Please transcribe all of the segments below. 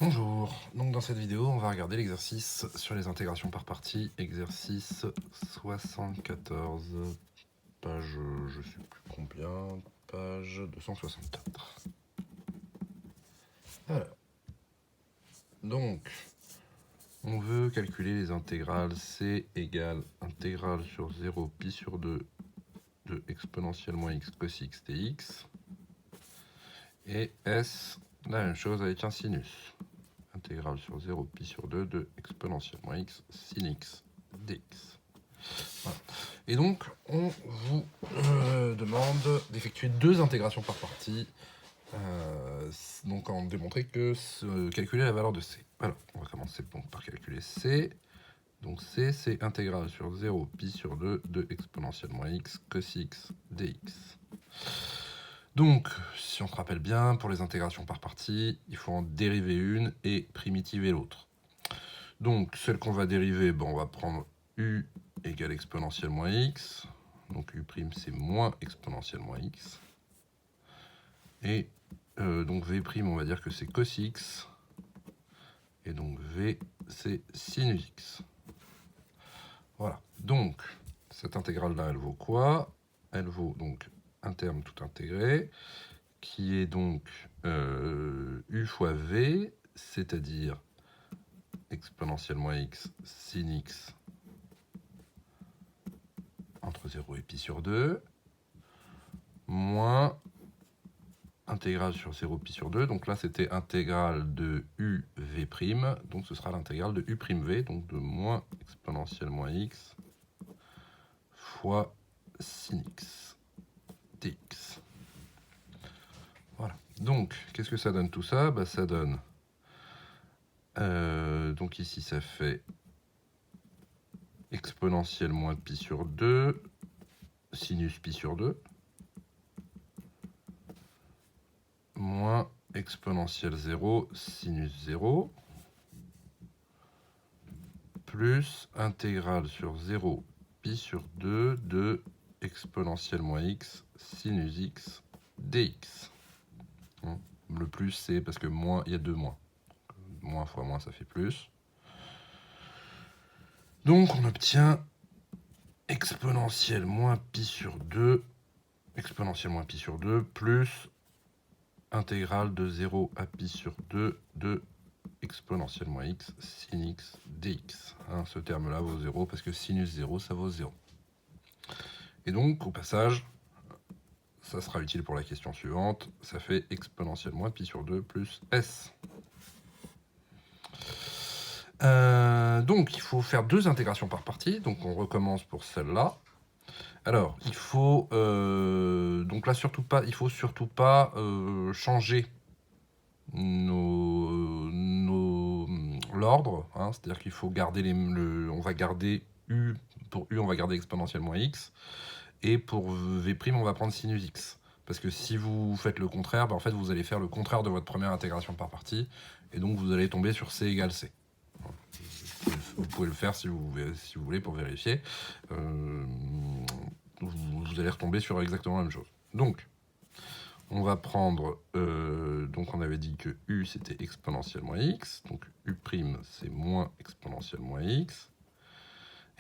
Bonjour, donc dans cette vidéo on va regarder l'exercice sur les intégrations par partie, exercice 74, page je sais plus combien, page 264. Alors, donc on veut calculer les intégrales c égale intégrale sur 0 pi sur 2 de exponentielle moins x cos x dx, et s la même chose avec un sinus. Intégrale sur 0 pi sur 2 de exponentielle moins x sin x dx. Voilà. Et donc, on vous demande d'effectuer deux intégrations par partie, donc en démontrer que calculer la valeur de c. Alors, on va commencer donc par calculer c. Donc c, c'est intégrale sur 0 pi sur 2 de exponentielle moins x cos x dx. Donc, si on se rappelle bien, pour les intégrations par partie, il faut en dériver une et primitiver l'autre. Donc, celle qu'on va dériver, on va prendre u égale exponentielle moins x. Donc, u' c'est moins exponentielle moins x. Et donc, v', on va dire que c'est cos x. Et donc, v, c'est sinus x. Voilà. Donc, cette intégrale-là, elle vaut quoi? Elle vaut donc un terme tout intégré, qui est donc u fois v, c'est-à-dire exponentielle moins x sin x entre 0 et pi sur 2, moins intégrale sur 0 pi sur 2. Donc là, c'était intégrale de u v', donc ce sera l'intégrale de u'v, donc de moins exponentielle moins x fois sin x dx. Voilà. Donc, qu'est-ce que ça donne tout ça? Ça donne... donc ici, ça fait exponentielle moins pi sur 2, sinus pi sur 2, moins exponentielle 0, sinus 0, plus intégrale sur 0 pi sur 2 de exponentielle moins x sinus x dx. Le plus, c'est parce que moins, il y a deux moins. Moins fois moins, ça fait plus. Donc, on obtient exponentielle moins pi sur 2, exponentielle moins pi sur 2, plus intégrale de 0 à pi sur 2 de exponentielle moins x sin x dx. Ce terme-là vaut 0 parce que sinus 0, ça vaut 0. Et donc, au passage, ça sera utile pour la question suivante, ça fait exponentielle moins pi sur 2 plus s. Donc, il faut faire deux intégrations par partie, donc on recommence pour celle-là. Alors, il faut donc là surtout pas, il faut surtout pas changer l'ordre, c'est-à-dire qu'il faut garder on va garder u, pour u on va garder exponentielle moins x, et pour v', on va prendre sinus x. Parce que si vous faites le contraire, en fait, vous allez faire le contraire de votre première intégration par partie, et donc vous allez tomber sur c égale c. Vous pouvez le faire si vous voulez pour vérifier. Vous allez retomber sur exactement la même chose. Donc, on va prendre... donc, on avait dit que u, c'était exponentielle moins x. Donc, u' c'est moins exponentielle moins x.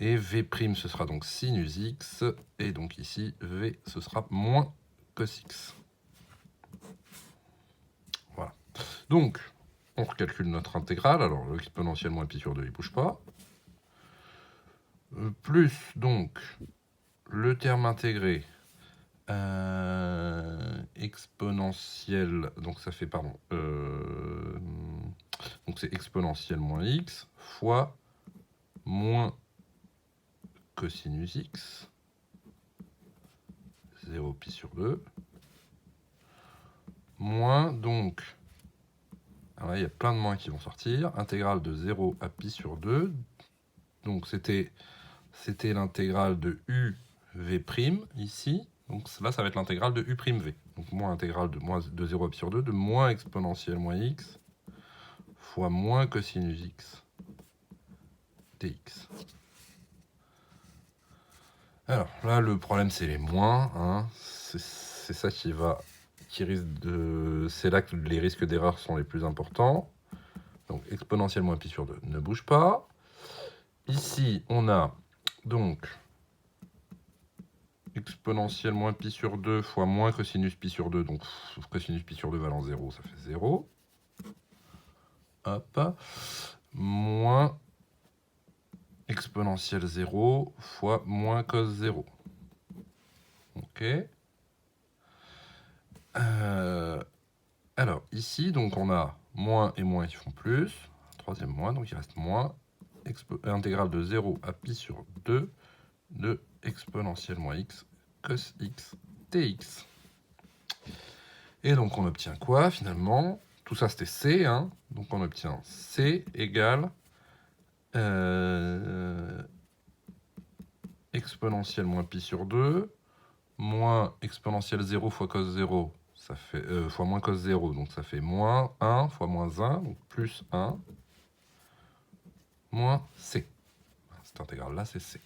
Et v', ce sera donc sinus x. Et donc ici, v, ce sera moins cos x. Voilà. Donc, on recalcule notre intégrale. Alors, l'exponentielle moins pi sur 2, il ne bouge pas. Plus, donc, le terme intégré, exponentielle, donc ça fait, pardon, donc c'est exponentielle moins x fois moins cosinus x, 0 pi sur 2, moins, donc, alors là, il y a plein de moins qui vont sortir, intégrale de 0 à pi sur 2, donc c'était l'intégrale de u v' ici, donc là ça va être l'intégrale de u'v, donc moins intégrale de 0 à pi sur 2 de moins exponentielle moins x fois moins cosinus x dx. Alors là, le problème, c'est les moins. C'est ça qui risque de... C'est là que les risques d'erreur sont les plus importants. Donc exponentielle moins pi sur 2 ne bouge pas. Ici, on a donc exponentielle moins pi sur 2 fois moins cosinus pi sur 2. Donc cosinus pi sur 2 valant 0, ça fait 0. Hop. Moins exponentielle 0 fois moins cos 0. Ok. Alors, ici, donc on a moins et moins qui font plus. Troisième moins, donc il reste moins. Intégrale de 0 à pi sur 2 de exponentielle moins x cos x dx. Et donc on obtient quoi finalement? Tout ça c'était c, hein. Donc on obtient c égale exponentielle moins pi sur 2 moins exponentielle 0 fois cos 0, ça fait fois moins cos 0, donc ça fait moins 1 fois moins 1, donc plus 1, moins c. Cette intégrale-là, c'est c.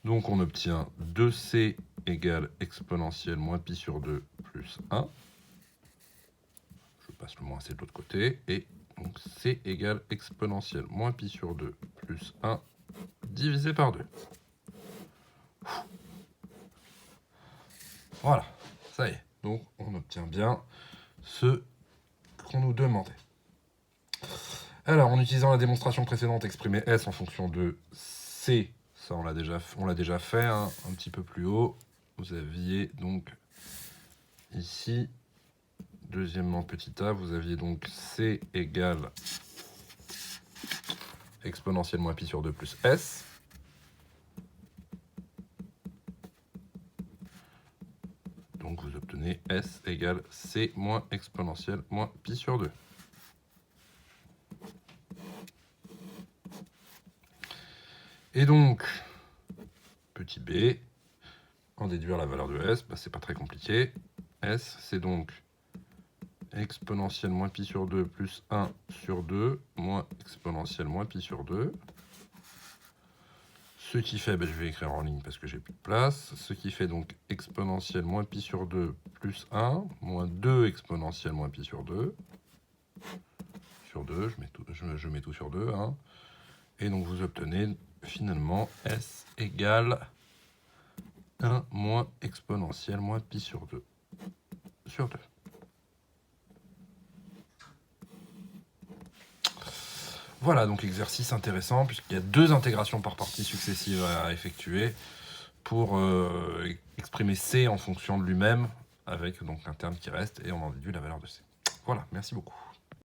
Donc on obtient 2c égale exponentielle moins pi sur 2 plus 1. Je passe le moins c de l'autre côté. Et donc c égale exponentielle moins pi sur 2 plus 1 divisé par 2. Voilà, ça y est. Donc on obtient bien ce qu'on nous demandait. Alors, en utilisant la démonstration précédente, exprimer S en fonction de C, ça on l'a déjà fait, hein, un petit peu plus haut. Vous aviez donc ici, deuxièmement petit a, vous aviez donc C égale exponentielle moins pi sur 2 plus S. Donc vous obtenez S égale C moins exponentielle moins pi sur 2. Et donc, petit b, en déduire la valeur de S, bah, c'est pas très compliqué. S, c'est donc exponentielle moins pi sur 2 plus 1 sur 2 moins exponentielle moins pi sur 2. Ce qui fait, bah, je vais écrire en ligne parce que j'ai plus de place. Ce qui fait donc exponentielle moins pi sur 2 plus 1 moins 2 exponentielle moins pi sur 2. Sur 2, je mets tout sur 2. Hein. Et donc vous obtenez finalement S égale 1 moins exponentielle moins pi sur 2 sur 2. Voilà, donc exercice intéressant, puisqu'il y a 2 intégrations par partie successives à effectuer pour exprimer C en fonction de lui-même, avec donc un terme qui reste, et on en déduit la valeur de C. Voilà, merci beaucoup.